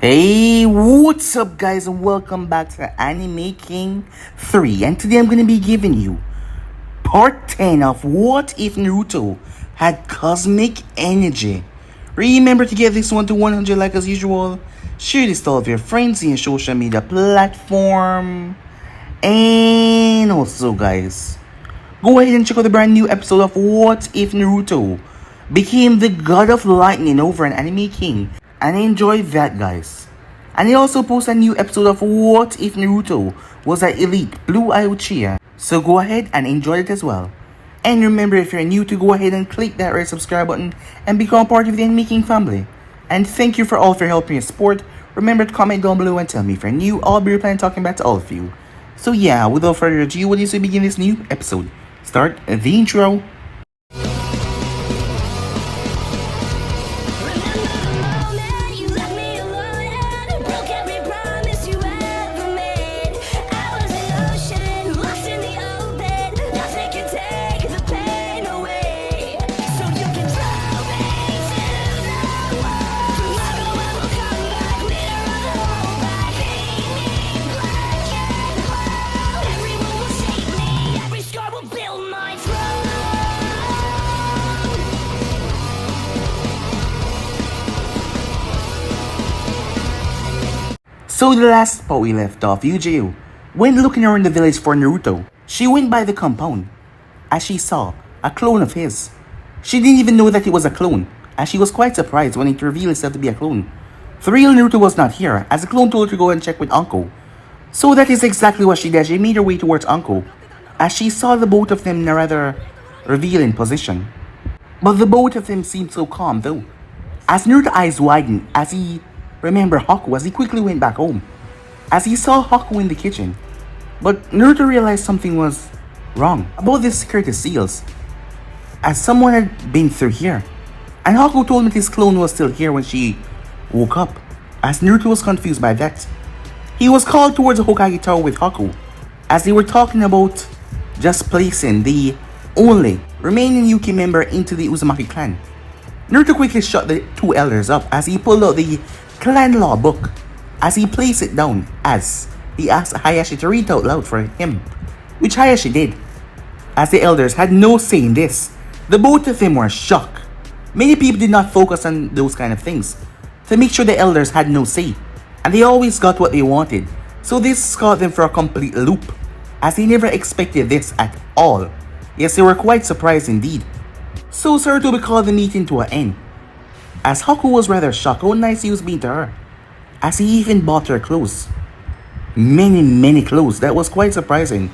Hey, what's up guys and welcome back to Anime King 3, and today I'm going to be giving you part 10 of What If Naruto Had Cosmic Energy. Remember to get this one to 100 like as usual, share this to all of your friends in your social media platform, and also guys, go ahead and check out the brand new episode of What If Naruto Became the God of Lightning over an Anime King, and enjoy that guys. And he also posted a new episode of What If Naruto Was an Elite Blue Eye Uchiha, so go ahead and enjoy it as well. And remember, if you're new, to go ahead and click that red subscribe button and become part of the Anime King family. And thank you for all for helping your support. Remember to comment down below and tell me if you're new. I'll be replying talking back to all of you. So yeah, without further ado, what is to begin this new episode? Start the intro. So the last spot we left off, Yujiro went looking around the village for Naruto. She went by the compound as she saw a clone of his. She didn't even know that it was a clone, as she was quite surprised when it revealed itself to be a clone. The real Naruto was not here, as the clone told her to go and check with Uncle. So that is exactly what she did. She made her way towards Uncle, as she saw the both of them in a rather revealing position. But the both of them seemed so calm though, as Naruto's eyes widened as he remembered Haku, as he quickly went back home, as he saw Haku in the kitchen. But Naruto realized something was wrong about the security seals, as someone had been through here, and Haku told him that his clone was still here when she woke up. As Naruto was confused by that, he was called towards the Hokage Tower with Haku, as they were talking about just placing the only remaining Yuki member into the Uzumaki clan. Naruto quickly shut the two elders up as he pulled out the clan law book, as he placed it down, as he asked Hayashi to read out loud for him, which Hayashi did. As the elders had no say in this, the both of them were shocked. Many people did not focus on those kind of things to make sure the elders had no say, and they always got what they wanted. So this caught them for a complete loop, as they never expected this at all. Yes, they were quite surprised indeed. So Sarutobi called the meeting to an end, as Haku was rather shocked how nice he was being to her, as he even bought her clothes. Many clothes. That was quite surprising,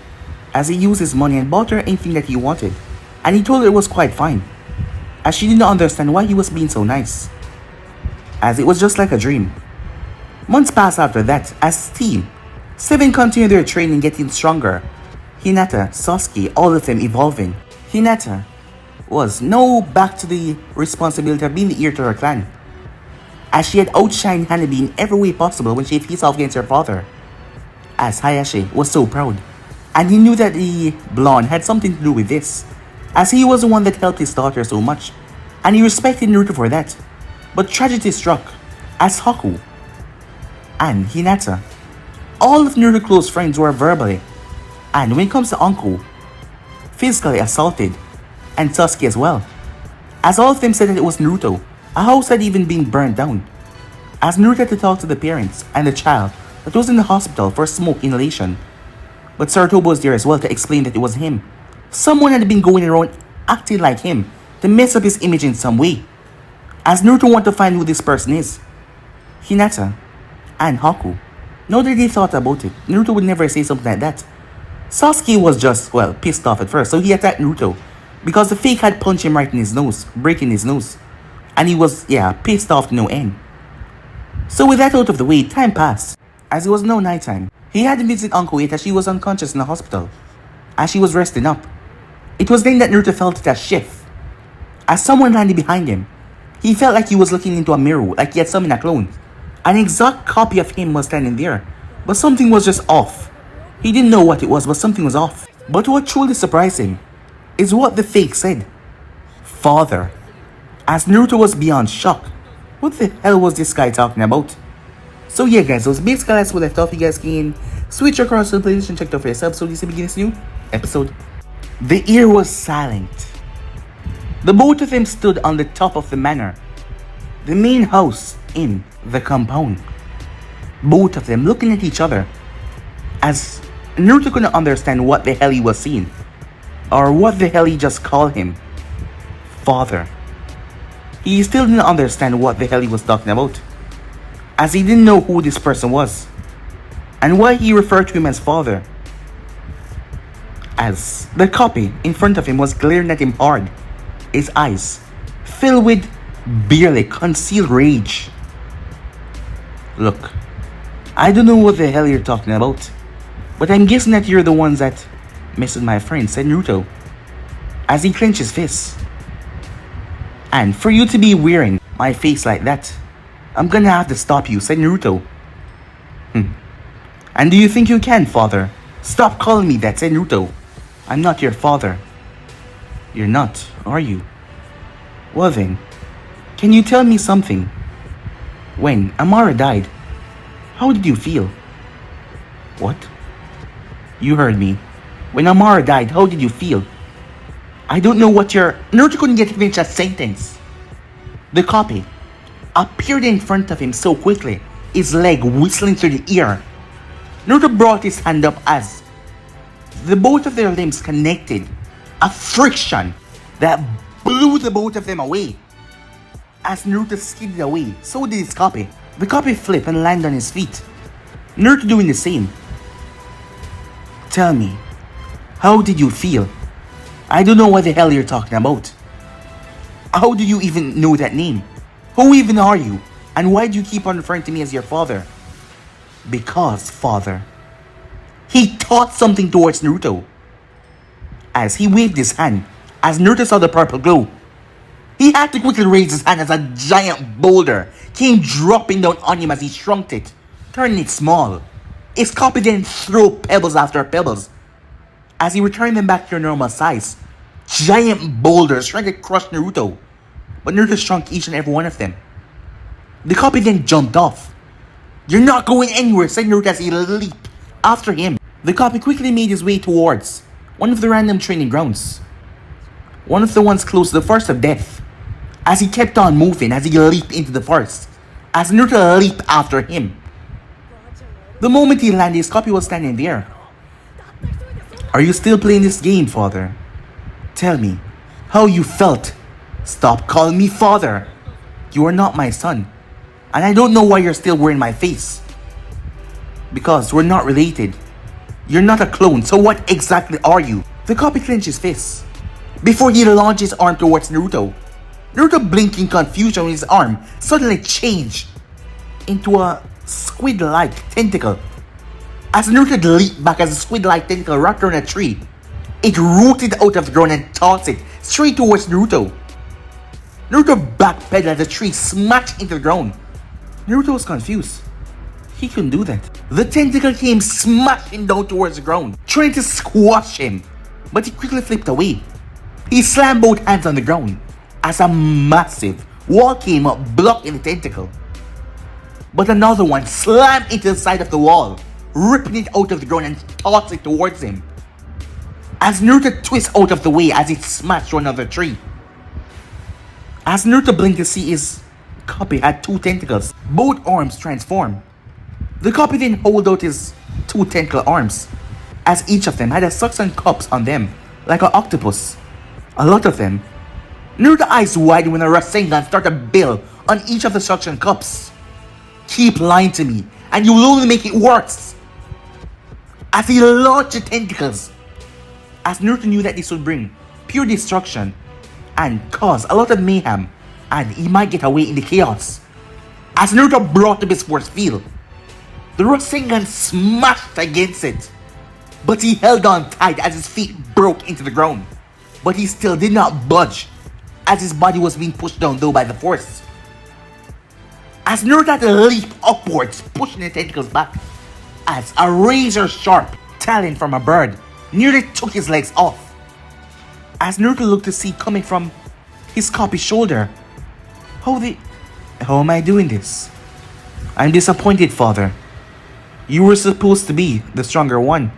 as he used his money and bought her anything that he wanted, and he told her it was quite fine, as she did not understand why he was being so nice, as it was just like a dream. Months passed after that, as Team 7 continued their training, getting stronger. Hinata, Sasuke, all of them evolving. Hinata was now back to the responsibility of being the heir to her clan, as she had outshined Hanabi in every way possible when she faced off against her father. As Hayashi was so proud, and he knew that the blonde had something to do with this, as he was the one that helped his daughter so much, and he respected Naruto for that. But tragedy struck, as Haku and Hinata, all of Naruto's close friends, were verbally, and when it comes to Uncle, physically assaulted, and Sasuke as well, as all of them said that it was Naruto. A house had even been burned down, as Naruto had to talk to the parents and the child that was in the hospital for smoke inhalation. But Sarutobi was there as well to explain that it was him. Someone had been going around acting like him to mess up his image in some way, as Naruto wanted to find who this person is. Hinata and Haku, now that they thought about it, Naruto would never say something like that. Sasuke was just, well, pissed off at first, so he attacked Naruto, because the fake had punched him right in his nose, breaking his nose. And he was, pissed off to no end. So with that out of the way, time passed, as it was now nighttime. He hadn't visited Uncle yet, as she was unconscious in the hospital, as she was resting up. It was then that Naruto felt that shift, as someone landed behind him. He felt like he was looking into a mirror, like he had summoned a clone. An exact copy of him was standing there, but something was just off. He didn't know what it was, but something was off. But what truly surprised him is what the fake said. Father. As Naruto was beyond shock. What the hell was this guy talking about? So yeah guys, those basically that's what I thought. You guys can switch across to the playlist and check it out for yourself. So this begins new episode. The air was silent. The both of them stood on the top of the manor, the main house in the compound. Both of them looking at each other, as Naruto couldn't understand what the hell he was seeing, or what the hell he just called him, father. He still didn't understand what the hell he was talking about, as he didn't know who this person was, and why he referred to him as father. As the copy in front of him was glaring at him hard, his eyes filled with barely concealed rage. Look, I don't know what the hell you're talking about, but I'm guessing that you're the ones that messed with my friend, said Naruto, as he clenched his fists. And for you to be wearing my face like that, I'm gonna have to stop you, said Naruto. And do you think you can, father? Stop calling me that, said Naruto. I'm not your father. You're not, are you? Well then, can you tell me something? When Amara died, how did you feel? What? You heard me. When Amara died, how did you feel? I don't know what you're... Naruto couldn't get to finish a sentence. The copy appeared in front of him so quickly, his leg whistling through the air. Naruto brought his hand up as the both of their limbs connected, a friction that blew the both of them away. As Naruto skidded away, so did his copy. The copy flipped and landed on his feet, Naruto doing the same. Tell me, how did you feel? I don't know what the hell you're talking about. How do you even know that name? Who even are you? And why do you keep on referring to me as your father? Because, father. He taught something towards Naruto. As he waved his hand, as Naruto saw the purple glow, he had to quickly raise his hand as a giant boulder came dropping down on him as he shrunk it, turning it small. His copy then threw pebbles after pebbles. As he returned them back to their normal size, giant boulders trying to crush Naruto, but Naruto shrunk each and every one of them. The copy then jumped off. You're not going anywhere, said Naruto as he leaped after him. The copy quickly made his way towards one of the random training grounds, one of the ones close to the Forest of Death, as he kept on moving as he leaped into the forest, as Naruto leaped after him. The moment he landed, his copy was standing there. Are you still playing this game, father? Tell me how you felt. Stop calling me father. You are not my son, and I don't know why you're still wearing my face. Because we're not related. You're not a clone, so what exactly are you? The copy clenched his fists before he launched his arm towards Naruto. Naruto, blinking confusion with his arm, suddenly changed into a squid-like tentacle. As Naruto leaped back as a squid-like tentacle wrapped around a tree, it rooted out of the ground and tossed it straight towards Naruto. Naruto backpedaled as the tree smashed into the ground. Naruto was confused. He couldn't do that. The tentacle came smashing down towards the ground, trying to squash him, but he quickly flipped away. He slammed both hands on the ground as a massive wall came up, blocking the tentacle. But another one slammed into the side of the wall, ripping it out of the ground and tossed it towards him. As Naruto twists out of the way as it smashed to another tree. As Naruto blinked to see his copy had two tentacles, both arms transformed. The copy then held out his two tentacle arms, as each of them had a suction cups on them, like an octopus. A lot of them. Naruto's eyes widened when a Rasengan started to build on each of the suction cups. Keep lying to me, and you will only make it worse. As he launched the tentacles, as Naruto knew that this would bring pure destruction and cause a lot of mayhem, and he might get away in the chaos. As Naruto brought up his force field, the Rasengan smashed against it, but he held on tight as his feet broke into the ground. But he still did not budge, as his body was being pushed down though by the force. As Naruto had to leap upwards, pushing the tentacles back, as a razor-sharp talon from a bird nearly took his legs off. As Naruto looked to see coming from his copy's shoulder, how am I doing this? I'm disappointed, father. You were supposed to be the stronger one,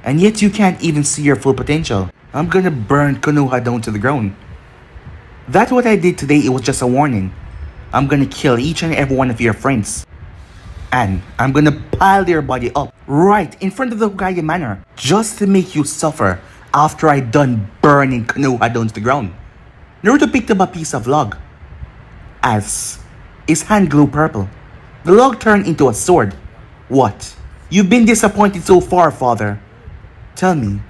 and yet you can't even see your full potential. I'm gonna burn Konoha down to the ground. That what I did today, it was just a warning. I'm gonna kill each and every one of your friends. And I'm gonna pile their body up right in front of the Hokage Manor just to make you suffer after I done burning Konoha down to the ground. Naruto picked up a piece of log as his hand glowed purple. The log turned into a sword. What? You've been disappointed so far, father. Tell me,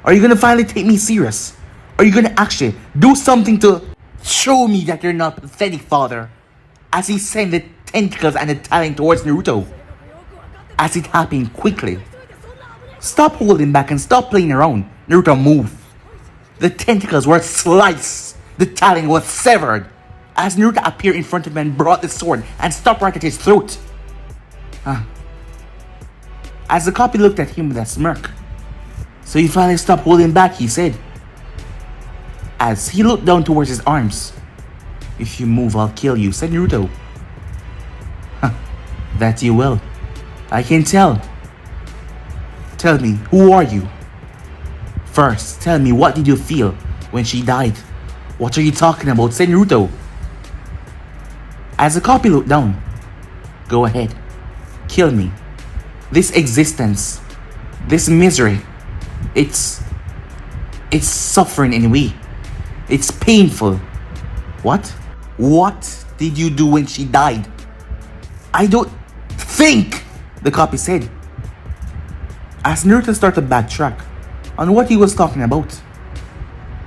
are you gonna finally take me serious? Are you gonna actually do something to show me that you're not pathetic, father? As he sent the tentacles and the talon towards Naruto. As it happened quickly. Stop holding back and stop playing around. Naruto moved. The tentacles were sliced. The talon was severed. As Naruto appeared in front of him and brought the sword and stopped right at his throat. As the copy looked at him with a smirk. So you finally stopped holding back, he said. As he looked down towards his arms. If you move, I'll kill you, said Naruto. That you will. I can tell. Tell me, who are you? First, tell me, what did you feel when she died? What are you talking about, said Naruto. As the copy looked down. Go ahead. Kill me. This existence. This misery. It's suffering in a way. It's painful. What? What did you do when she died? I don't think, the copy said. As Naruto started to backtrack on what he was talking about.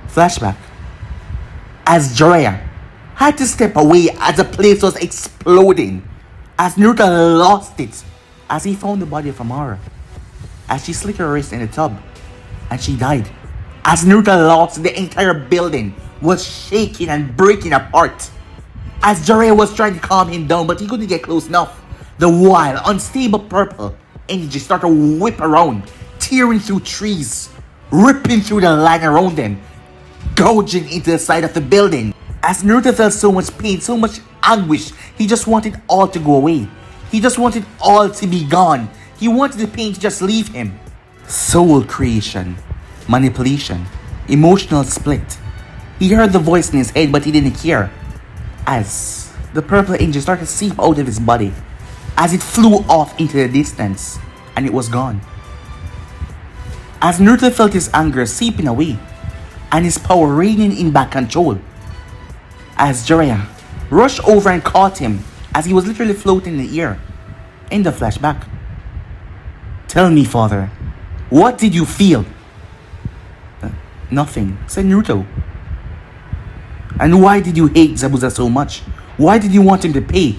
Flashback. As Jiraiya had to step away as the place was exploding. As Naruto lost it. As he found the body of Amara. As she slit her wrist in the tub. And she died. As Naruto lost, the entire building was shaking and breaking apart. As Jiraiya was trying to calm him down, but he couldn't get close enough. The wild, unstable purple energy started to whip around, tearing through trees, ripping through the line around them, gouging into the side of the building. As Naruto felt so much pain, so much anguish, he just wanted all to go away. He just wanted all to be gone. He wanted the pain to just leave him. Soul creation, manipulation, emotional split. He heard the voice in his head, but he didn't hear. As the purple angel started to seep out of his body, as it flew off into the distance, and it was gone. As Naruto felt his anger seeping away, and his power reigning in back control, as Jiraiya rushed over and caught him, as he was literally floating in the air. In the flashback. Tell me, father, what did you feel? Nothing, said Naruto. And why did you hate Zabuza so much? Why did you want him to pay?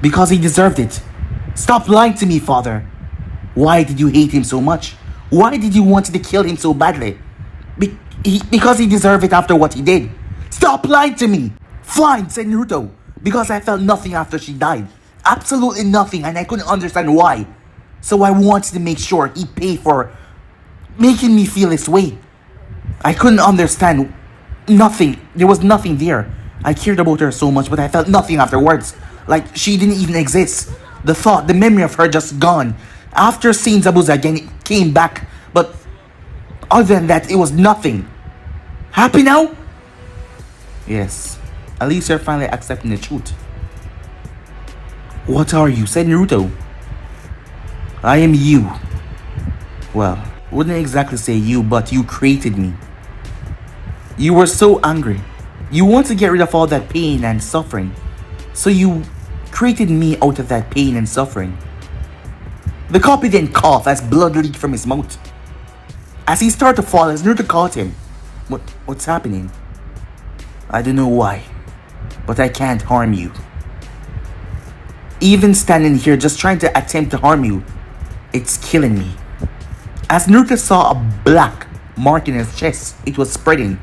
Because he deserved it. Stop lying to me, father. Why did you hate him so much? Why did you want to kill him so badly? Because he deserved it after what he did. Stop lying to me. Fine, said Naruto. Because I felt nothing after she died. Absolutely nothing, and I couldn't understand why. So I wanted to make sure he paid for making me feel this way. I couldn't understand nothing. There was nothing there. I cared about her so much, but I felt nothing afterwards. Like she didn't even exist. The thought, the memory of her just gone. After seeing Zabuza again, it came back. But other than that, it was nothing. Happy now? Yes. At least you're finally accepting the truth. What are you? Said Naruto. I am you. Well, wouldn't exactly say you, but you created me. You were so angry. You want to get rid of all that pain and suffering. So you created me out of that pain and suffering. The copy then coughed as blood leaked from his mouth. As he started to fall, as Naruto caught him. What's happening? I don't know why, but I can't harm you. Even standing here just trying to attempt to harm you, it's killing me. As Naruto saw a black mark in his chest, it was spreading.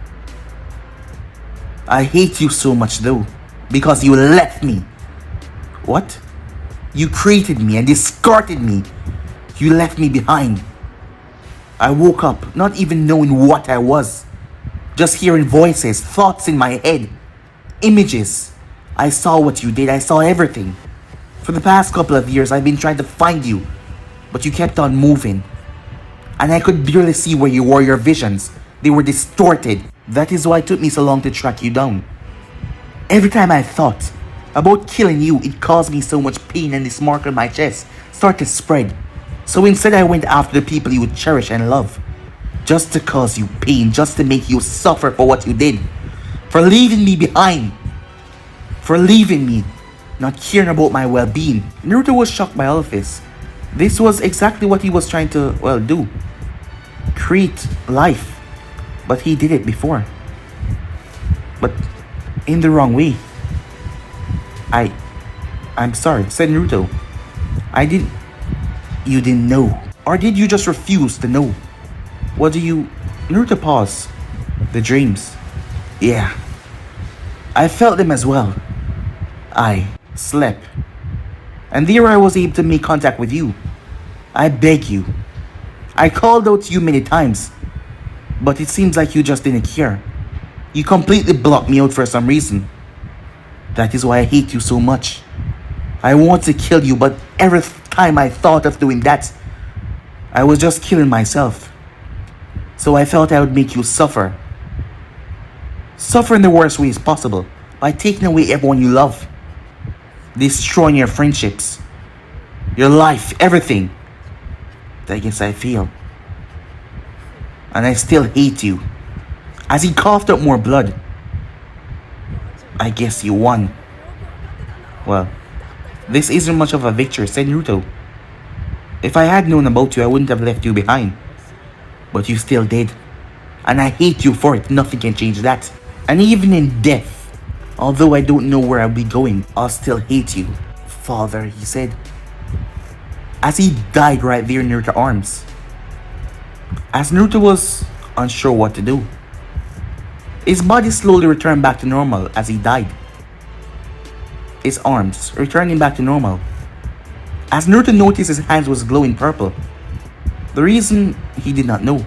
I hate you so much though, because you left me. What? You created me and discarded me. You left me behind. I woke up not even knowing what I was. Just hearing voices, thoughts in my head. Images. I saw what you did. I saw everything. For the past couple of years, I've been trying to find you, but you kept on moving. And I could barely see where you were, your visions. They were distorted. That is why it took me so long to track you down. Every time I thought about killing you, it caused me so much pain, and this mark on my chest started to spread. So instead I went after the people you would cherish and love. Just to cause you pain, just to make you suffer for what you did. For leaving me behind. For leaving me. Not caring about my well-being. Naruto was shocked by all of this. This was exactly what he was trying to, do. Create life. But he did it before. But in the wrong way. I'm sorry, said Naruto. You didn't know. Or did you just refuse to know? Naruto paused. The dreams. Yeah. I felt them as well. I slept. And there I was able to make contact with you. I beg you. I called out to you many times. But it seems like you just didn't care. You completely blocked me out for some reason. That is why I hate you so much. I want to kill you, but every time I thought of doing that, I was just killing myself. So I felt I would make you suffer. Suffer in the worst ways possible, by taking away everyone you love. Destroying your friendships. Your life, everything. I guess I feel. And I still hate you. As he coughed up more blood. I guess you won. Well, this isn't much of a victory, said Naruto. If I had known about you, I wouldn't have left you behind. But you still did. And I hate you for it. Nothing can change that. And even in death, although I don't know where I'll be going, I'll still hate you. Father, he said. As he died right there near the arms. As Naruto was unsure what to do. His body slowly returned back to normal as he died. His arms returning back to normal. As Naruto noticed his hands was glowing purple. The reason he did not know.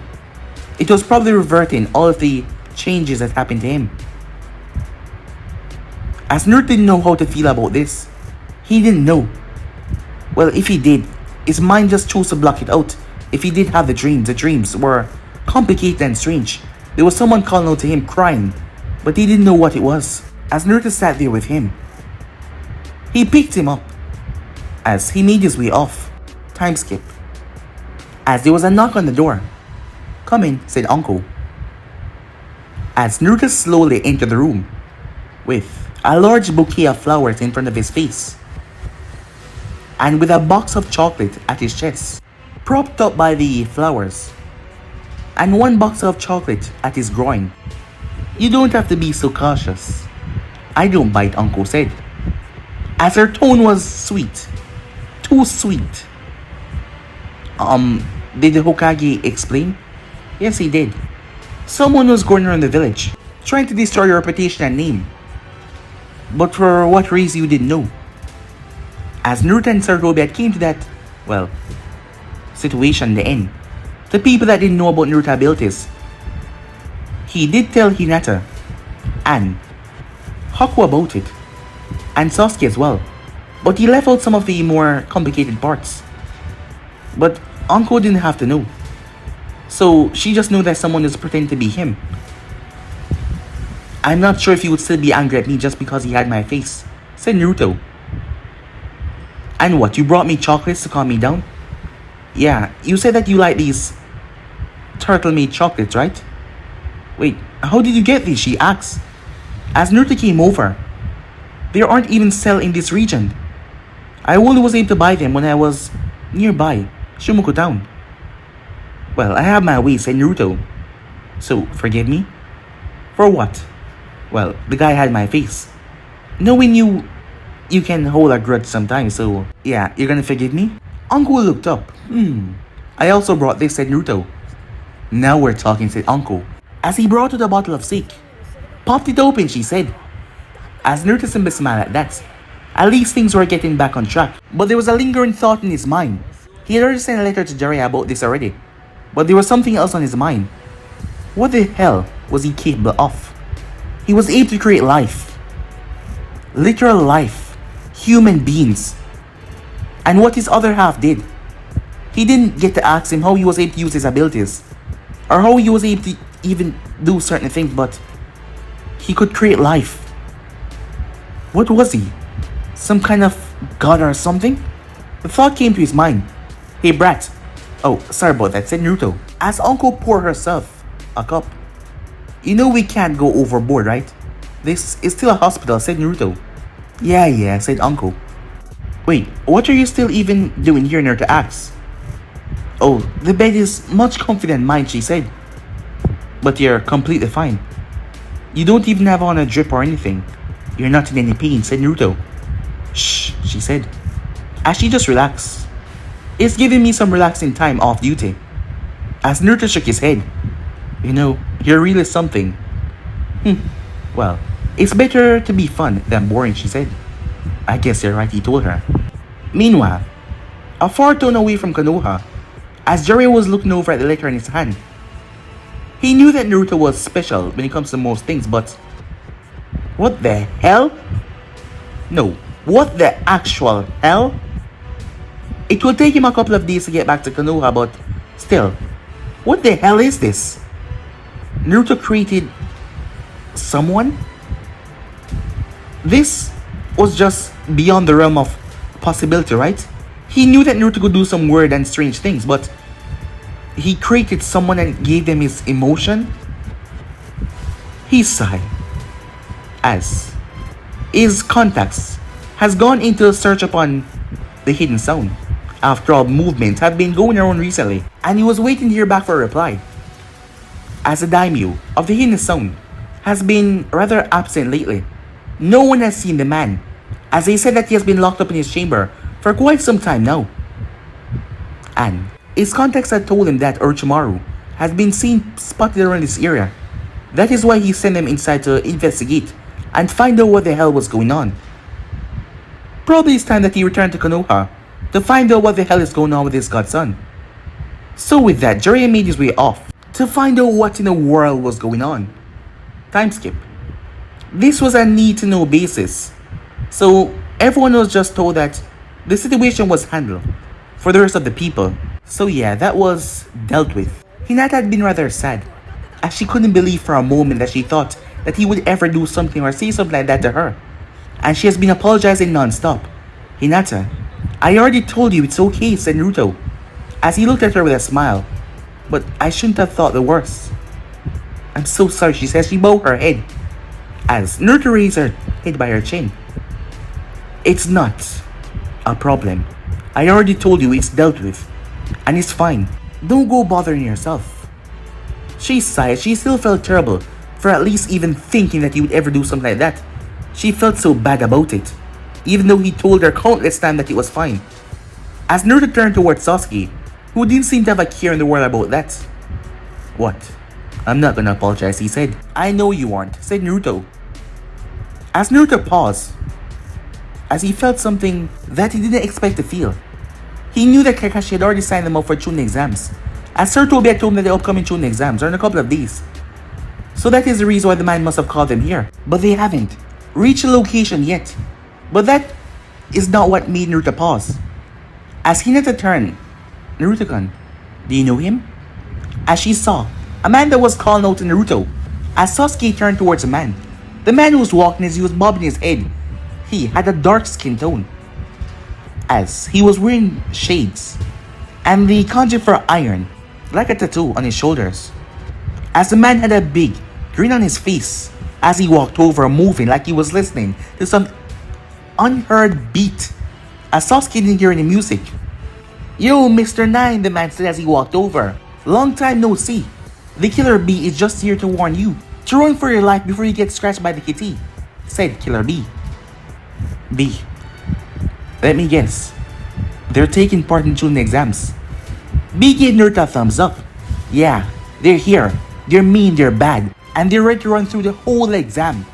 It was probably reverting all of the changes that happened to him. As Naruto didn't know how to feel about this. He didn't know. Well, if he did, his mind just chose to block it out. If he did have the dreams were complicated and strange. There was someone calling out to him, crying, but he didn't know what it was. As Naruto sat there with him, he picked him up. As he made his way off, time skip. As there was a knock on the door. Come in, said Uncle. As Naruto slowly entered the room, with a large bouquet of flowers in front of his face, and with a box of chocolate at his chest, propped up by the flowers, and one box of chocolate at his groin. You don't have to be so cautious. I don't bite, Uncle said. As her tone was sweet. Too sweet. Did the Hokage explain? Yes, he did. Someone was going around the village, trying to destroy your reputation and name. But for what reason you didn't know? As Naruto and Sarutobi had came to that, situation in the end. The people that didn't know about Naruto abilities. He did tell Hinata and Haku about it. And Sasuke as well. But he left out some of the more complicated parts. But Anko didn't have to know. So she just knew that someone is pretending to be him. I'm not sure if he would still be angry at me just because he had my face, said Naruto. And what, you brought me chocolates to calm me down? Yeah, you said that you like these turtle-made chocolates, right? Wait, how did you get these? She asked. As Naruto came over, they aren't even sell in this region. I only was able to buy them when I was nearby, Shimoku Town. Well, I have my ways, said Naruto. So, forgive me? For what? Well, the guy had my face. Knowing you can hold a grudge sometimes, so yeah, you're gonna forgive me? Uncle looked up. I also brought this, said Naruto. Now we're talking, said Uncle. As he brought her the bottle of sake. Popped it open, she said. As Naruto simply smiled at that. At least things were getting back on track. But there was a lingering thought in his mind. He had already sent a letter to Jiraiya about this already. But there was something else on his mind. What the hell was he capable of? He was able to create life. Literal life. Human beings. and what his other half did. He didn't get to ask him how he was able to use his abilities, or how he was able to even do certain things, but he could create life. What was he? Some kind of god or something? The thought came to his mind. Hey brat. Oh, sorry about that, said Naruto, as Uncle poured herself a cup. You know we can't go overboard, right? This is still a hospital, said Naruto. Yeah, said Uncle. Wait, what are you still even doing here, Naruto asked. Oh, the bed is much comfier than mine, she said. But you're completely fine. You don't even have on a drip or anything. You're not in any pain, said Naruto. Shh, she said, as she just relaxed. It's giving me some relaxing time off duty. As Naruto shook his head. You know, you're really something. Well, it's better to be fun than boring, she said. I guess you're right, he told her. Meanwhile, a far tone away from Konoha, as Jiraiya was looking over at the letter in his hand. He knew that Naruto was special when it comes to most things, but what the hell? No, what the actual hell? It will take him a couple of days to get back to Konoha, but still, what the hell is this? Naruto created someone? This was just beyond the realm of possibility, right? He knew that Naruto could do some weird and strange things, but he created someone and gave them his emotion? He sighed as his contacts has gone into a search upon the hidden sound. After all, movements have been going around recently, and he was waiting to hear back for a reply. As the daimyo of the hidden sound has been rather absent lately, no one has seen the man, as they said that he has been locked up in his chamber for quite some time now. And his contacts had told him that Orochimaru has been seen spotted around this area. That is why he sent them inside to investigate and find out what the hell was going on. Probably it's time that he returned to Konoha to find out what the hell is going on with his godson. So with that, Jiraiya made his way off to find out what in the world was going on. Time skip. This was a need-to-know basis, so everyone was just told that the situation was handled for the rest of the people. So yeah, that was dealt with. Hinata had been rather sad, as she couldn't believe for a moment that she thought that he would ever do something or say something like that to her. And she has been apologizing non-stop. Hinata, I already told you it's okay, said Naruto, as he looked at her with a smile. But I shouldn't have thought the worst. I'm so sorry, she says. She bowed her head as Naruto raised her head by her chin. It's not a problem. I already told you it's dealt with, and it's fine. Don't go bothering yourself. She sighed. She still felt terrible for at least even thinking that he would ever do something like that. She felt so bad about it, even though he told her countless times that it was fine. As Naruto turned towards Sasuke, who didn't seem to have a care in the world about that. What? I'm not gonna apologize, he said. I know you aren't, said Naruto. As Naruto paused, as he felt something that he didn't expect to feel. He knew that Kakashi had already signed them up for Chunin exams, as Sir Toby had told him that the upcoming Chunin exams are in a couple of days. So that is the reason why the man must have called them here. But they haven't reached the location yet. But that is not what made Naruto pause. As Hinata turned, Naruto-kun, do you know him? As she saw a man that was calling out to Naruto, as Sasuke turned towards the man who was walking as he was bobbing his head, he had a dark skin tone, as he was wearing shades, and the kanji for iron, like a tattoo on his shoulders. As the man had a big grin on his face, as he walked over, moving like he was listening to some unheard beat, as Sasuke didn't hear any music. Yo, Mr. 9, the man said as he walked over. Long time no see. The Killer Bee is just here to warn you to run for your life before you get scratched by the kitty, said Killer Bee. B, let me guess. They're taking part in Chunin exams. B gave Naruto a thumbs up. Yeah, they're here. They're mean, they're bad, and they're ready to run through the whole exam.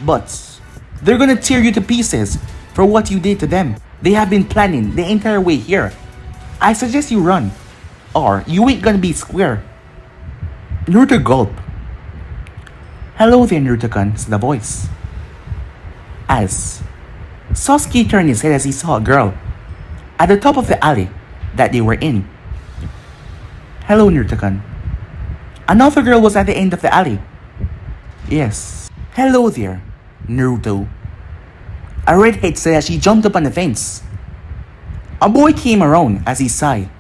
But they're gonna tear you to pieces for what you did to them. They have been planning the entire way here. I suggest you run, or you ain't gonna be square. Naruto gulped. Hello there, Naruto-kun, said the voice. As Sasuke turned his head as he saw a girl, at the top of the alley that they were in. Hello, Naruto-kun. Another girl was at the end of the alley. Yes. Hello there, Naruto. A redhead said as she jumped up on the fence. A boy came around as he sighed.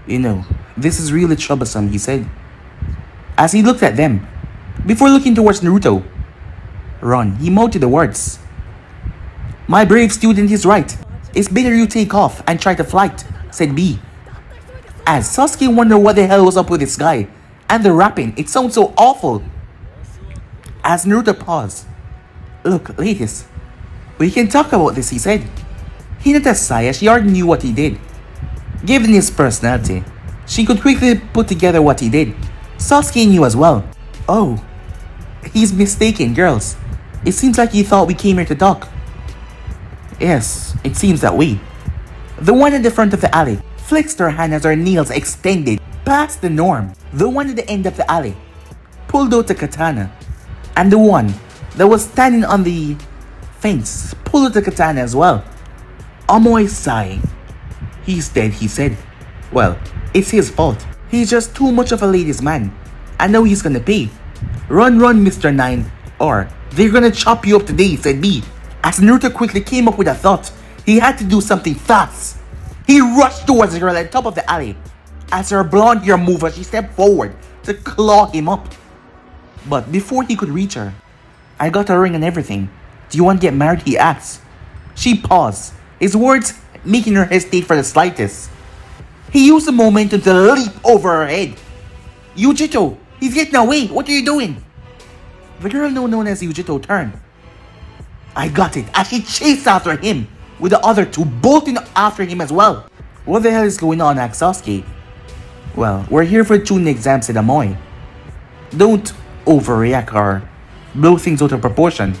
You know, this is really troublesome, he said, as he looked at them, before looking towards Naruto. Run, he muttered the words. My brave student is right. It's better you take off and try to flight, said B. As Sasuke wondered what the hell was up with this guy, and the rapping, it sounds so awful. As Naruto paused. Look, ladies, we can talk about this, he said. Hinata sighed as she already knew what he did. Given his personality, she could quickly put together what he did. Sasuke knew as well. Oh, he's mistaken, girls. It seems like he thought we came here to talk. Yes, it seems that way. The one at the front of the alley flexed her hand as her nails extended past the norm. The one at the end of the alley pulled out the katana. And the one that was standing on the fence pulled out the katana as well. Amoy sighing. He's dead, he said. Well, it's his fault. He's just too much of a ladies' man. And now he's gonna pay. Run, run, Mr. 9, or they're gonna chop you up today, said B. As Naruto quickly came up with a thought, he had to do something fast. He rushed towards the girl at the top of the alley. As her blonde hair moved as she stepped forward to claw him up. But before he could reach her, I got a ring and everything. Do you want to get married? He asked. She paused, his words making her hesitate for the slightest. He used the momentum to leap over her head. Yujito, he's getting away. What are you doing? The girl now known as Yujito turned. I got it, as she chased after him, with the other two bolting after him as well. What the hell is going on, asked Sasuke. Well, we're here for Chunin exams, said Amoy. Don't overreact or blow things out of proportion.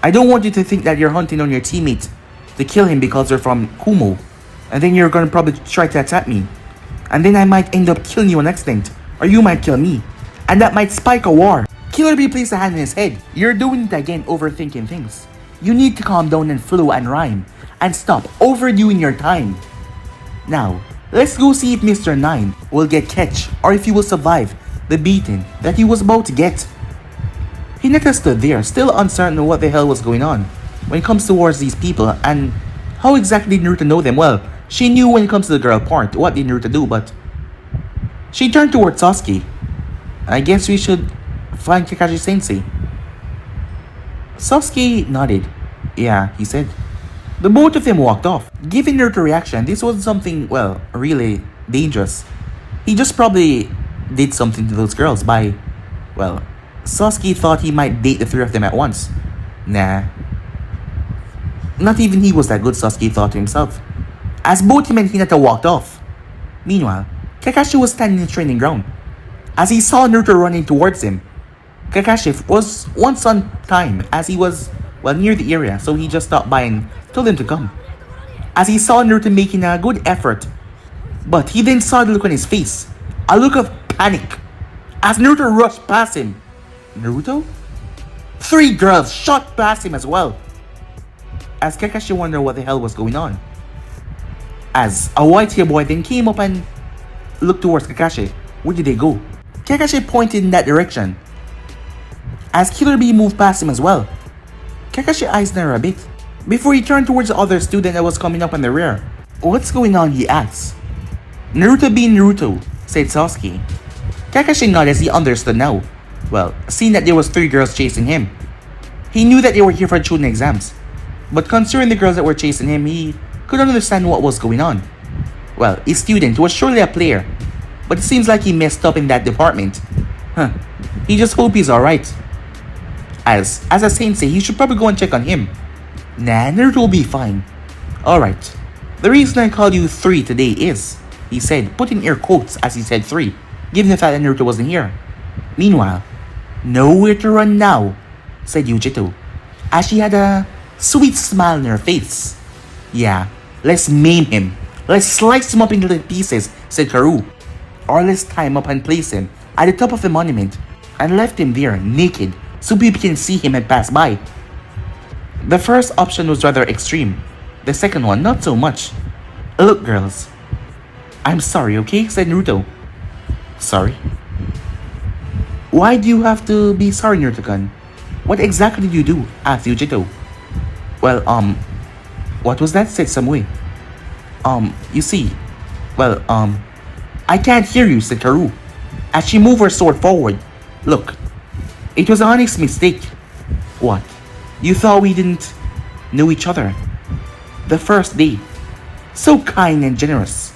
I don't want you to think that you're hunting on your teammate to kill him because they're from Kumo, and then you're gonna probably try to attack me. And then I might end up killing you on accident, or you might kill me, and that might spike a war. Killer Bee placed a hand in his head. You're doing it again, overthinking things. You need to calm down and flow and rhyme, and stop overdoing your time. Now, let's go see if Mr. 9 will get catch, or if he will survive the beating that he was about to get. Hinata stood there, still uncertain of what the hell was going on when it comes towards these people, and how exactly did Naruto know them? Well, she knew when it comes to the girl part, what did Naruto do, but she turned towards Sasuke. I guess we should find Kakashi Sensei. Sasuke nodded. Yeah, he said. The both of them walked off. Given Naruto's reaction, this was something, well, really dangerous. He just probably did something to those girls by, well, Sasuke thought he might date the three of them at once. Nah. Not even he was that good, Sasuke thought to himself. As both him and Hinata walked off. Meanwhile, Kakashi was standing in the training ground. As he saw Naruto running towards him, Kakashi was once on time as he was, well, near the area, so he just stopped by and told him to come. As he saw Naruto making a good effort, but he then saw the look on his face, a look of panic, as Naruto rushed past him. Naruto? Three girls shot past him as well. As Kakashi wondered what the hell was going on. As a white hair boy then came up and looked towards Kakashi. Where did they go? Kakashi pointed in that direction. As Killer Bee moved past him as well. Kakashi eyes narrowed a bit before he turned towards the other student that was coming up in the rear. What's going on? He asked. Naruto being Naruto, said Sasuke. Kakashi nodded as he understood now. Well, seeing that there was three girls chasing him. He knew that they were here for Chunin exams. But considering the girls that were chasing him, he couldn't understand what was going on. Well, his student was surely a player, but it seems like he messed up in that department. Huh. He just hope he's alright. As a sensei, he should probably go and check on him. Nah, Naruto will be fine. Alright. The reason I called you 3 today is, he said, putting air quotes as he said 3, given the fact that Naruto wasn't here. Meanwhile, nowhere to run now, said Yujito, as she had a sweet smile on her face. Yeah, let's maim him. Let's slice him up into little pieces, said Karu. Or let's tie him up and place him at the top of the monument and left him there naked so people can see him and pass by. The first option was rather extreme. The second one, not so much. Look, girls. I'm sorry, okay? Said Naruto. Sorry? Why do you have to be sorry, Naruto-kun? What exactly did you do? Asked Yujito. Well, what was that? Said Samui. You see, well, I can't hear you, said Karu, as she moved her sword forward. Look, it was an honest mistake. What? You thought we didn't know each other? The first day. So kind and generous.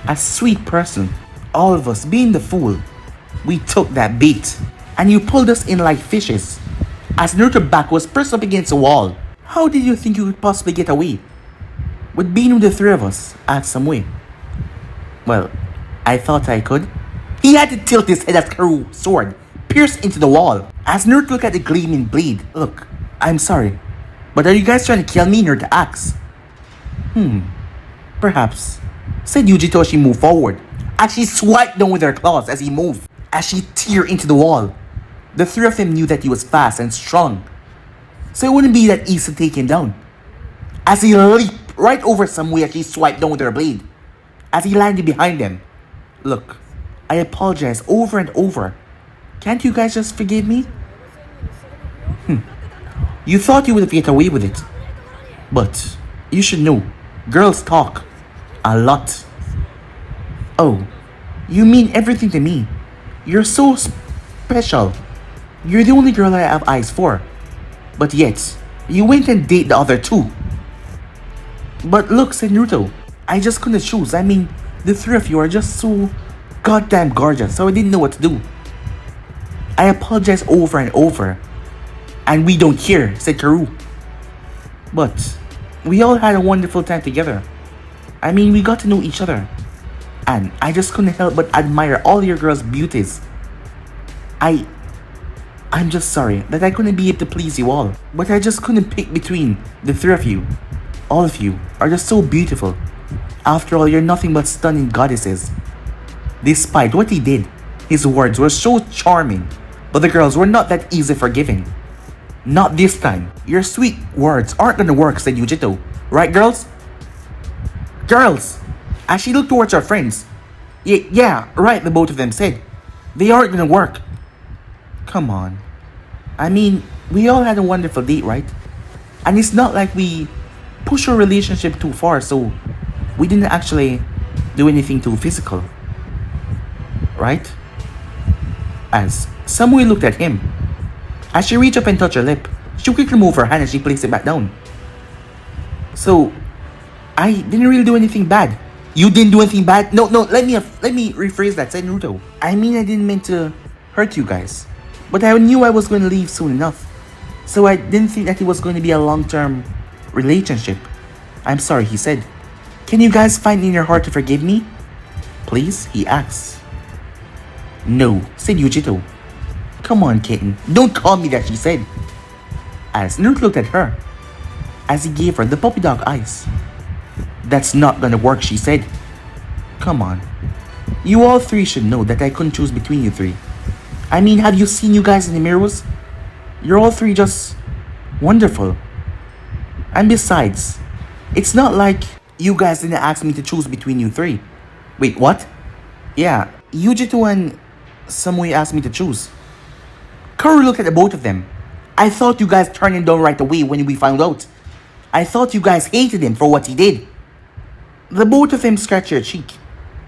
A sweet person. All of us being the fool. We took that bait, and you pulled us in like fishes. As Naruto's back was pressed up against the wall. How did you think you could possibly get away with being with the three of us? Asked Samui. Well, I thought I could. He had to tilt his head as Karu's sword pierced into the wall. As Naruto looked at the gleaming blade. Look, I'm sorry, but are you guys trying to kill me? Naruto asked. Perhaps, said Yujito as she moved forward. As she swiped down with her claws as he moved. As she teared into the wall. The three of them knew that he was fast and strong, so it wouldn't be that easy to take him down. As he leaped right over Samui as she swiped down with her blade. As he landed behind them. Look, I apologize over and over. Can't you guys just forgive me? You thought you would get away with it. But you should know, girls talk a lot. Oh, you mean everything to me. You're so special. You're the only girl I have eyes for. But yet, you went and dated the other two. But look, said Naruto, I just couldn't choose. I mean, the three of you are just so goddamn gorgeous, so I didn't know what to do. I apologize over and over. And we don't care, said Karu. But we all had a wonderful time together. I mean, we got to know each other. And I just couldn't help but admire all your girls' beauties. I'm just sorry that I couldn't be able to please you all. But I just couldn't pick between the three of you. All of you are just so beautiful. After all, you're nothing but stunning goddesses. Despite what he did, his words were so charming. But the girls were not that easy forgiving. Not this time. Your sweet words aren't gonna work, said Yujito. Right, girls? Girls! As she looked towards her friends. Yeah, right, the both of them said. They aren't gonna work. Come on. I mean, we all had a wonderful date, right? And it's not like we pushed our relationship too far, so we didn't actually do anything too physical. Right? As Samui looked at him. As she reached up and touched her lip, she quickly moved her hand and she placed it back down. So, I didn't really do anything bad. You didn't do anything bad? No, let me rephrase that, said Naruto. I mean, I didn't mean to hurt you guys. But I knew I was going to leave soon enough. So I didn't think that it was going to be a long-term relationship. I'm sorry, he said. Can you guys find in your heart to forgive me? Please, he asked. No, said Yujito. Come on, kitten. Don't call me that, she said. As Naruto looked at her. As he gave her the puppy dog eyes. That's not gonna work, she said. Come on. You all three should know that I couldn't choose between you three. I mean, have you seen you guys in the mirrors? You're all three just wonderful. And besides, it's not like you guys didn't ask me to choose between you three. Wait, what? Yeah, Yujito and Samui asked me to choose. Karu looked at the both of them. I thought you guys turned him down right away when we found out. I thought you guys hated him for what he did. The both of them scratched their cheek.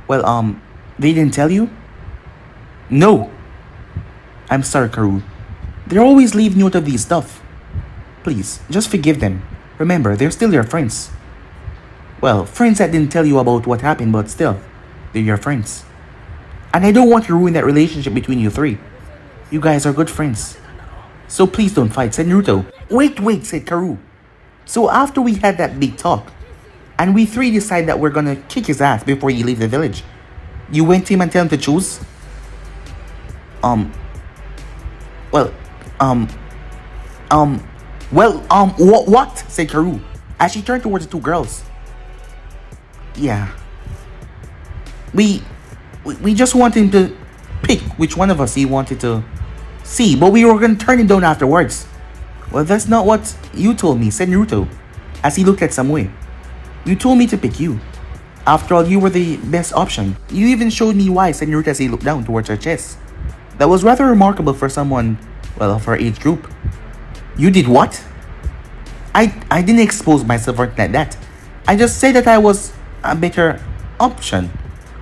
Well, they didn't tell you? No. I'm sorry, Karu. They're always leaving you out of these stuff. Please, just forgive them. Remember, they're still your friends. Well, friends that didn't tell you about what happened, but still, they're your friends. And I don't want to ruin that relationship between you three. You guys are good friends. So please don't fight, said Naruto. Wait, said Karu. So after we had that big talk, and we three decided that we're gonna kick his ass before he leave the village, you went to him and tell him to choose? What? Said Karu, as she turned towards the two girls. Yeah. We just wanted him to pick which one of us he wanted to see, but we were gonna turn him down afterwards. Well, that's not what you told me, said Naruto, as he looked at Samui. You told me to pick you. After all, you were the best option. You even showed me why, said Naruto as he looked down towards her chest. That was rather remarkable for someone, well, of her age group. You did what? I didn't expose myself or anything like that. I just said that I was a better option.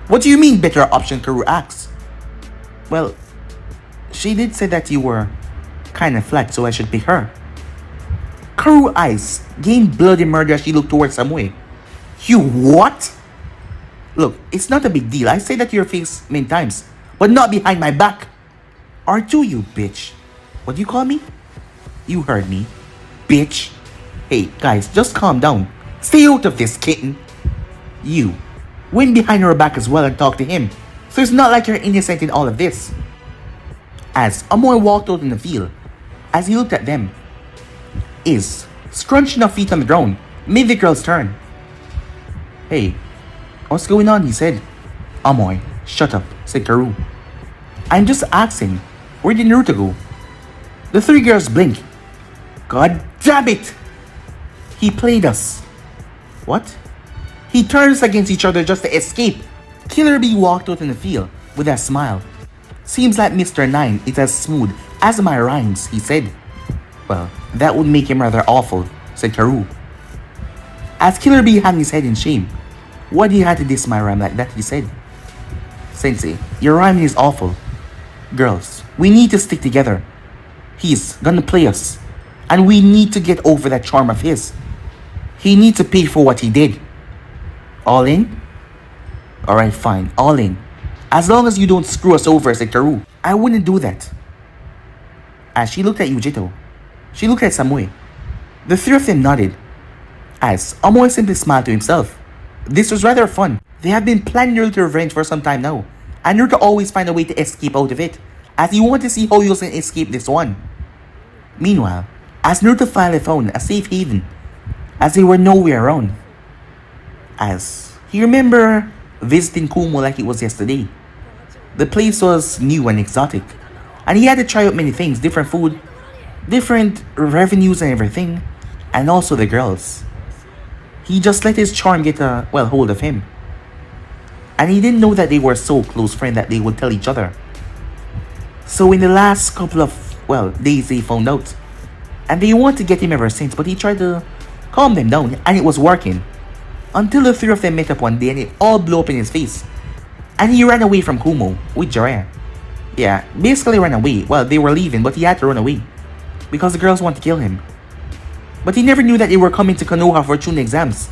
What do you mean better option, Karu asks. Well, she did say that you were kinda flat, so I should pick her. Karu's eyes gained bloody murder as she looked towards Samui. You what? Look, it's not a big deal. I say that to your face many times, but not behind my back. R2, you bitch. What do you call me? You heard me. Bitch. Hey, guys, just calm down. Stay out of this, kitten. You went behind her back as well and talked to him, so it's not like you're innocent in all of this. As Amoy walked out in the field, as he looked at them, Is scrunching her feet on the ground made the girl's turn. Hey, what's going on? He said. Amoy, shut up, said Karu. I'm just asking, where did Naruto go? The three girls blinked. God damn it! He played us. What? He turned us against each other just to escape. Killer Bee walked out in the field with a smile. Seems like Mr. Nine is as smooth as my rhymes, he said. Well, that would make him rather awful, said Karu. As Killer Bee hung his head in shame. Why do you have to diss my rhyme like that, he said. Sensei, your rhyming is awful. Girls, we need to stick together. He's gonna play us. And we need to get over that charm of his. He needs to pay for what he did. All in? Alright, fine, all in. As long as you don't screw us over, said Karu. I wouldn't do that. As she looked at Yujito, she looked at Samui. The three of them nodded. As Amoy simply smiled to himself. This was rather fun. They have been planning Naruto's revenge for some time now, and Naruto always find a way to escape out of it, as he wanted to see how he was going to escape this one. Meanwhile, as Naruto finally found a safe haven, as they were nowhere around, as he remembered visiting Kumo like it was yesterday. The place was new and exotic, and he had to try out many things, different food, different revenues and everything, and also the girls. He just let his charm get a, hold of him. And he didn't know that they were so close friends that they would tell each other. So in the last couple of, days they found out. And they wanted to get him ever since, but he tried to calm them down, and it was working. Until the three of them met up one day and it all blew up in his face. And he ran away from Kumo with Jiraiya. Yeah, basically ran away. Well, they were leaving, but he had to run away. Because the girls wanted to kill him. But he never knew that they were coming to Konoha for Chunin exams.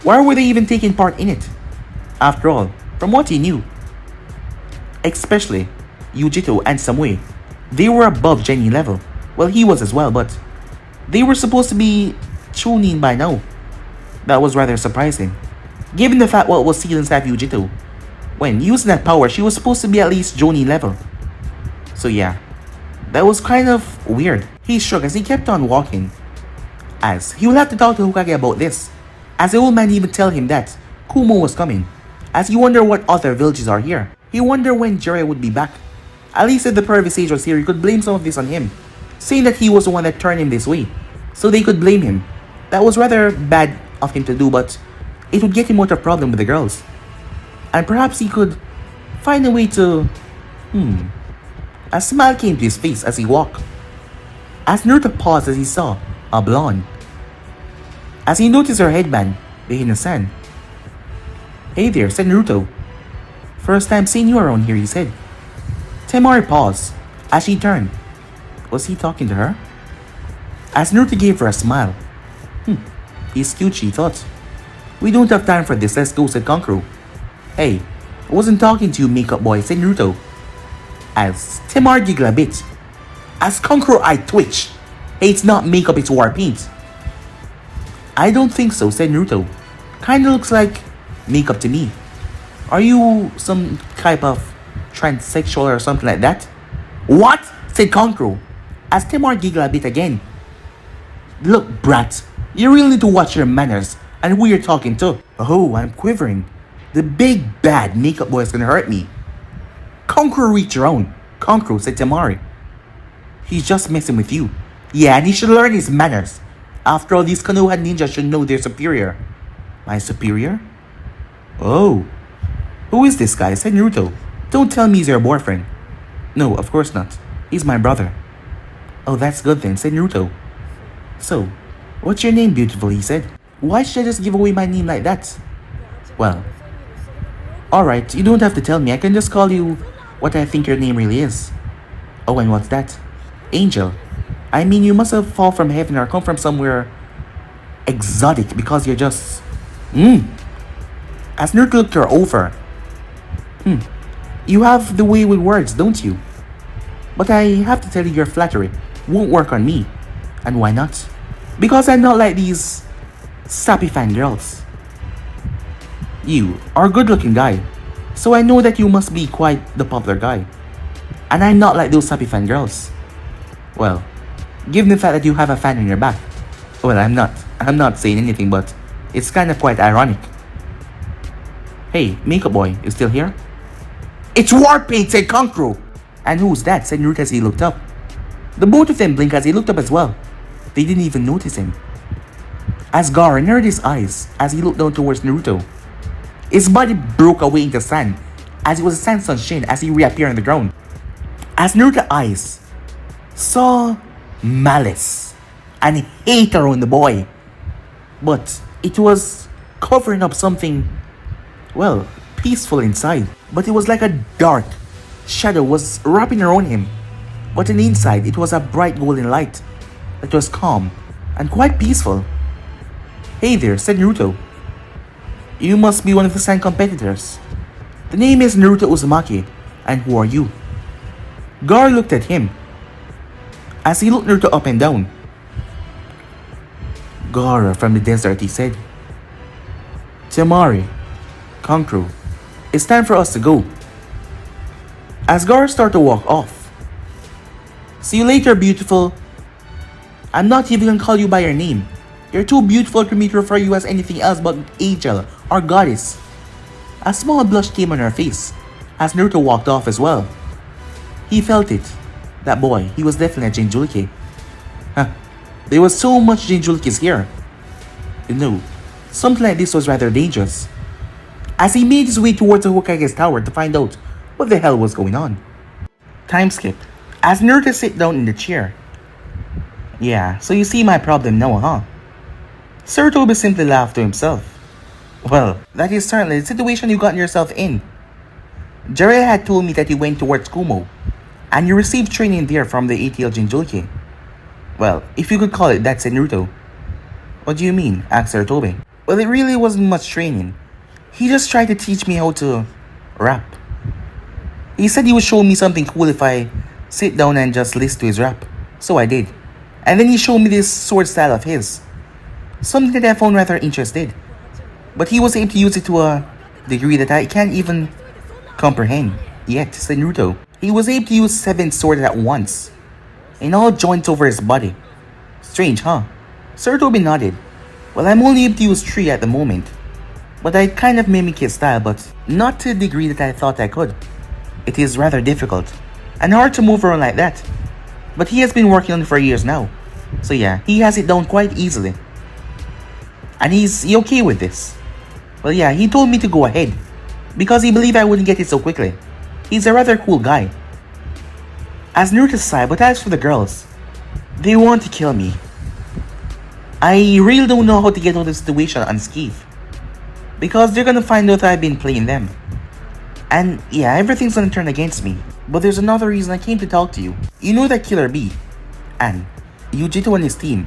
Why were they even taking part in it? After all, from what he knew, especially Yujito and Samui, they were above Genin level. Well, he was as well, but they were supposed to be Chunin by now. That was rather surprising, given the fact what was sealed inside Yujito. When using that power, she was supposed to be at least Jonin level. So yeah, that was kind of weird. He shrugged as he kept on walking, as he will have to talk to Hokage about this, as the old man even tell him that Kumo was coming, as he wondered what other villages are here. He wondered when Jiraiya would be back. At least if the Pervy Sage was here, he could blame some of this on him, saying that he was the one that turned him this way, so they could blame him. That was rather bad of him to do, but it would get him out of problem with the girls. And perhaps he could find a way to... A smile came to his face as he walked. As Naruto paused as he saw a blonde. As he noticed her headband behind the sand. Hey there, said Naruto. First time seeing you around here, he said. Temari paused as she turned. Was he talking to her? As Naruto gave her a smile. He's cute, she thought. We don't have time for this, let's go, said Kankuro. Hey, I wasn't talking to you, makeup boy, said Naruto. As Temari giggled a bit. As Kankuro eye twitched. Hey, it's not makeup, it's war paint. I don't think so, said Naruto. Kinda looks like makeup to me. Are you some type of transsexual or something like that? What? Said Kankuro. As Temari giggled a bit again. Look, brat, you really need to watch your manners and who you're talking to. Oh, I'm quivering. The big bad makeup boy is gonna hurt me. Kankuro reached around. Kankuro, said Temari. He's just messing with you. Yeah, and he should learn his manners. After all, these Konoha ninjas should know they're superior. My superior? Oh, who is this guy? Said Naruto. Don't tell me he's your boyfriend. No, of course not. He's my brother. Oh, that's good then, said Naruto. So, what's your name, beautiful? He said. Why should I just give away my name like that? Well, alright, you don't have to tell me. I can just call you what I think your name really is. Oh, and what's that? Angel. I mean, you must have fallen from heaven or come from somewhere exotic because you're just... As Naruto looked her over. You have the way with words, don't you? But I have to tell you, your flattery won't work on me. And why not? Because I'm not like these sappy fangirls. You are a good-looking guy, so I know that you must be quite the popular guy. And I'm not like those sappy fangirls. Well, given the fact that you have a fan on your back. Well, I'm not saying anything, but it's kind of quite ironic. Hey, makeup boy, you still here? It's Warpaint, said Kankuro! And who's that? Said Naruto as he looked up. The both of them blinked as he looked up as well. They didn't even notice him. As Gaara narrowed his eyes as he looked down towards Naruto, his body broke away into sand as it was a sand sun's shin as he reappeared on the ground. As Naruto's eyes saw malice and hate around the boy, but it was covering up something, well, peaceful inside. But it was like a dark shadow was wrapping around him. But on the inside, it was a bright golden light that was calm and quite peaceful. Hey there, said Naruto. You must be one of the sand competitors. The name is Naruto Uzumaki, and who are you? Gaara looked at him as he looked Naruto up and down. Gaara from the desert, he said. Temari, Kankuro, it's time for us to go. As Gaara started to walk off. See you later, beautiful. I'm not even gonna call you by your name. You're too beautiful for me to refer you as anything else but angel or goddess. A small blush came on her face as Naruto walked off as well. He felt it. That boy, he was definitely a Jinchuriki. There was so much Jinchurikis here. You know, something like this was rather dangerous. As he made his way towards the Hokage's tower to find out what the hell was going on. Time skip. As Naruto sat down in the chair. Yeah, so you see my problem now, huh? Sarutobi simply laughed to himself. Well, that is certainly the situation you got yourself in. Jiraiya had told me that you went towards Kumo, and you received training there from the ATL Jinchuriki. Well, if you could call it that, said Naruto. What do you mean? Asked Sarutobi. Well, it really wasn't much training. He just tried to teach me how to rap. He said he would show me something cool if I sit down and just listen to his rap. So I did. And then he showed me this sword style of his. Something that I found rather interesting. But he was able to use it to a degree that I can't even comprehend yet, said Naruto. He was able to use 7 swords at once, in all joints over his body. Strange, huh? Sarutobi nodded. Well, I'm only able to use 3 at the moment. But I kind of mimic his style, but not to the degree that I thought I could. It is rather difficult, and hard to move around like that. But he has been working on it for years now. So yeah, he has it down quite easily. And he's okay with this. Well yeah, he told me to go ahead, because he believed I wouldn't get it so quickly. He's a rather cool guy. As Naruto sighed, but as for the girls, they want to kill me. I really don't know how to get out of the situation unscathed. Because they're gonna find out that I've been playing them. And yeah, everything's gonna turn against me. But there's another reason I came to talk to you. You know that Killer Bee and Yujito and his team,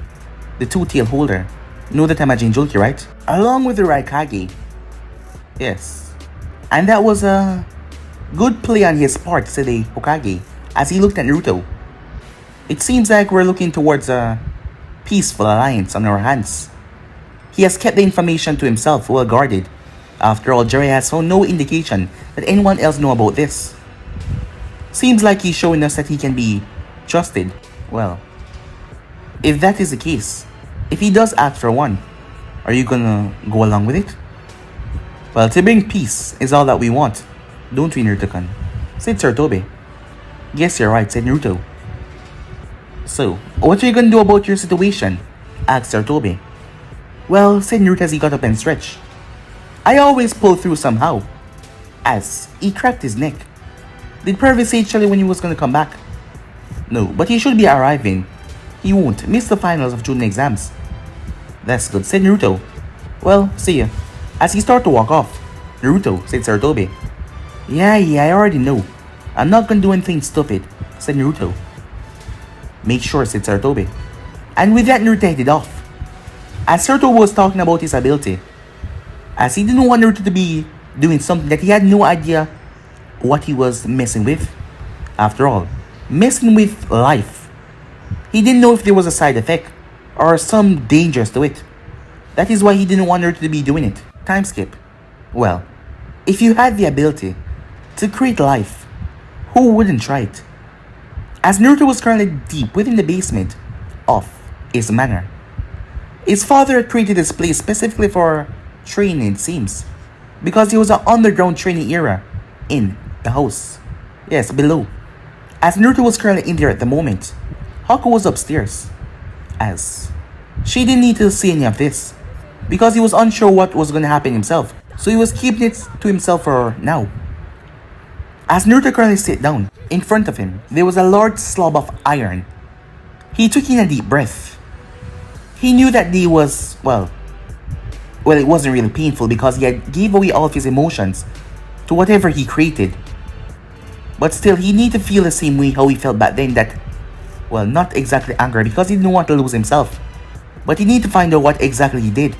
the two-tail holder, know that I'm a Jinchuriki, right? Along with the Raikage. Yes. And that was a good play on his part, said the Hokage, as he looked at Naruto. It seems like we're looking towards a peaceful alliance on our hands. He has kept the information to himself, well guarded. After all, Jiraiya has shown no indication that anyone else know about this. Seems like he's showing us that he can be trusted. Well, if that is the case, if he does act for one, are you gonna go along with it? Well, to bring peace is all that we want, don't we, Naruto-kun? Said Sarutobi. Yes, you're right, said Naruto. So, what are you gonna do about your situation? Asked Sarutobi. Well, said Naruto as he got up and stretched. I always pull through somehow. As he cracked his neck. Did Purvis say actually when he was gonna come back? No, but he should be arriving. He won't miss the finals of June exams. That's good, said Naruto. Well, see ya. As he started to walk off, Naruto, said Sarutobi. Yeah, I already know. I'm not gonna do anything stupid, said Naruto. Make sure, said Sarutobi. And with that, Naruto headed off. As Naruto was talking about his ability, as he didn't want Naruto to be doing something that he had no idea what he was messing with. After all, messing with life. He didn't know if there was a side effect or some dangers to it. That is why he didn't want Naruto to be doing it. Time skip. Well, if you had the ability to create life, who wouldn't try it? As Naruto was currently deep within the basement of his manor, his father had created this place specifically for training, it seems, because there was an underground training era in the house. Yes, below. As Naruto was currently in there at the moment, Haku was upstairs. As she didn't need to see any of this, because he was unsure what was going to happen himself, so he was keeping it to himself for now. As Naruto currently sat down, in front of him, there was a large slab of iron. He took in a deep breath. He knew that he was, well, it wasn't really painful because he had gave away all of his emotions to whatever he created. But still, he needed to feel the same way how he felt back then, that, well, not exactly anger because he didn't want to lose himself, but he needed to find out what exactly he did.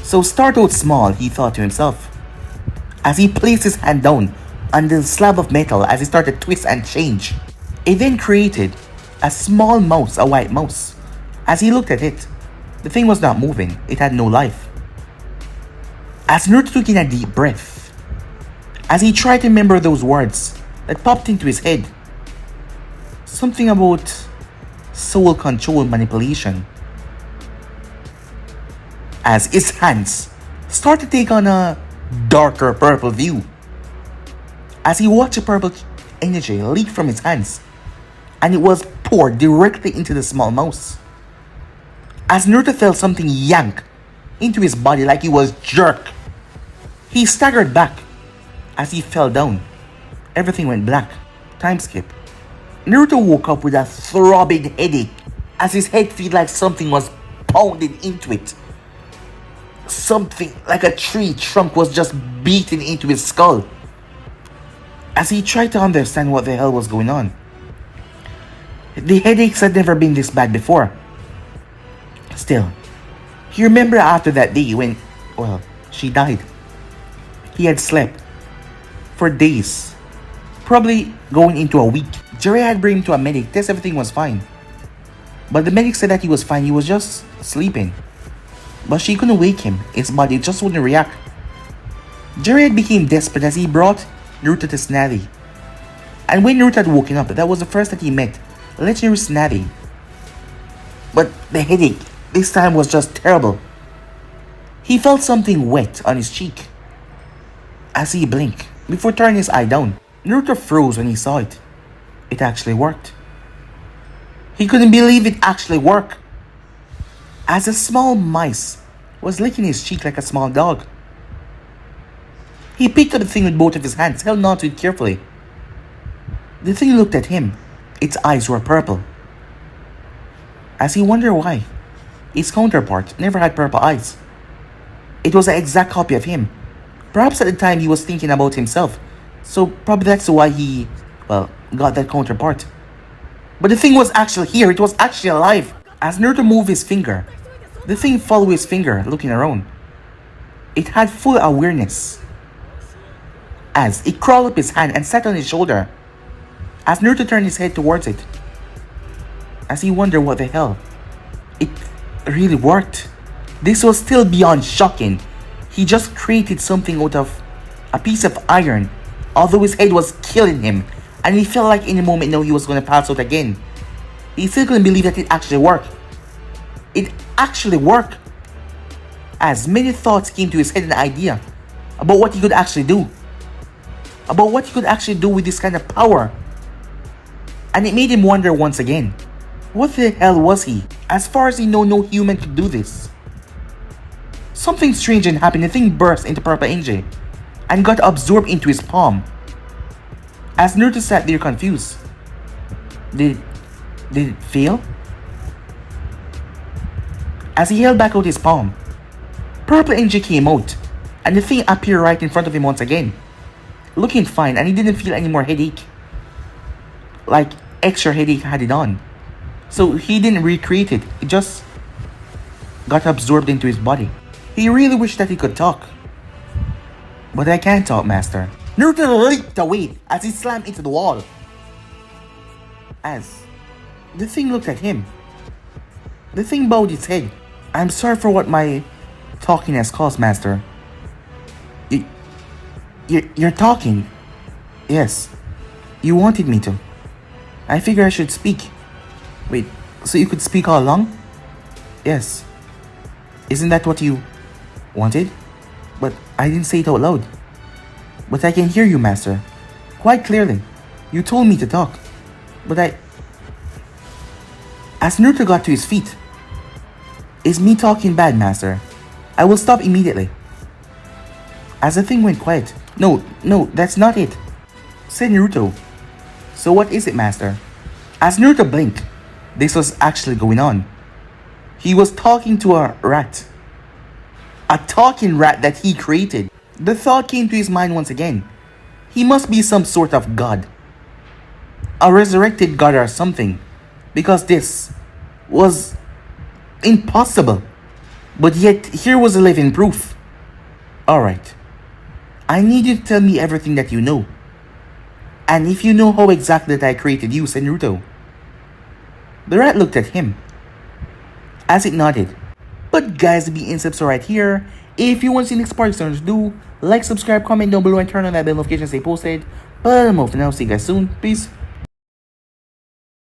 So start out small, he thought to himself, as he placed his hand down on the slab of metal as he started to twist and change. It then created a small mouse, a white mouse. As he looked at it, the thing was not moving, it had no life. As Naruto took in a deep breath, as he tried to remember those words that popped into his head, something about soul control manipulation, as his hands started to take on a darker purple hue. As he watched the purple energy leak from his hands, and it was poured directly into the small mouse. As Naruto felt something yank into his body like he was jerked, he staggered back. As he fell down, everything went black. Time skip. Naruto woke up with a throbbing headache as his head felt like something was pounded into it. Something like a tree trunk was just beaten into his skull. As he tried to understand what the hell was going on. The headaches had never been this bad before. Still, he remembered after that day when, well, she died. He had slept for days, probably going into a week. Jerry had brought him to a medic, test everything was fine. But the medic said that he was fine, he was just sleeping. But she couldn't wake him, his body just wouldn't react. Jerry had become desperate as he brought Naruto to Tsunade. And when Naruto had woken up, that was the first that he met, legendary Tsunade. But the headache, this time was just terrible. He felt something wet on his cheek. As he blinked, before turning his eye down, Naruto froze when he saw it. It actually worked. He couldn't believe it actually worked. As a small mice was licking his cheek like a small dog. He picked up the thing with both of his hands, held on to it carefully. The thing looked at him. Its eyes were purple. As he wondered why, his counterpart never had purple eyes. It was an exact copy of him. Perhaps at the time he was thinking about himself, so probably that's why he, well, got that counterpart. But the thing was actually here, it was actually alive. As Naruto moved his finger, the thing followed his finger, looking around. It had full awareness. As it crawled up his hand and sat on his shoulder. As Naruto turned his head towards it. As he wondered what the hell. It really worked. This was still beyond shocking. He just created something out of a piece of iron, although his head was killing him, and he felt like any moment now he was going to pass out again. He still couldn't believe that it actually worked. It actually worked. As many thoughts came to his head, an idea about what he could actually do. About what he could actually do with this kind of power. And it made him wonder once again, what the hell was he? As far as he know, no human could do this. Something strange had happened. The thing burst into Purple Angel and got absorbed into his palm. As Naruto sat there confused. Did it fail? As he held back out his palm, Purple Angel came out, and the thing appeared right in front of him once again, looking fine, and he didn't feel any more headache. Like extra headache had it on. So he didn't recreate it, it just got absorbed into his body. He really wished that he could talk. But I can't talk, Master. Naruto leaped away as he slammed into the wall. As the thing looked at him, the thing bowed its head. I'm sorry for what my talking has caused, Master. You're talking? Yes. You wanted me to. I figure I should speak. Wait, so you could speak all along? Yes. Isn't that what you wanted? But I didn't say it out loud. But I can hear you, Master. Quite clearly. You told me to talk. But As Naruto got to his feet. Is me talking bad, Master? I will stop immediately. As the thing went quiet. No, that's not it, said Naruto. So what is it, Master? As Naruto blinked, this was actually going on. He was talking to a rat. A talking rat that he created. The thought came to his mind once again. He must be some sort of god. A resurrected god or something. Because this was impossible. But yet, here was a living proof. Alright. I need you to tell me everything that you know. And if you know how exactly that I created you, said Naruto. The rat looked at him. As it nodded. But guys, the insights are right here. If you want to see the next part, do like, subscribe, comment down below, and turn on that bell notification to stay posted. But I'm off now. See you guys soon. Peace.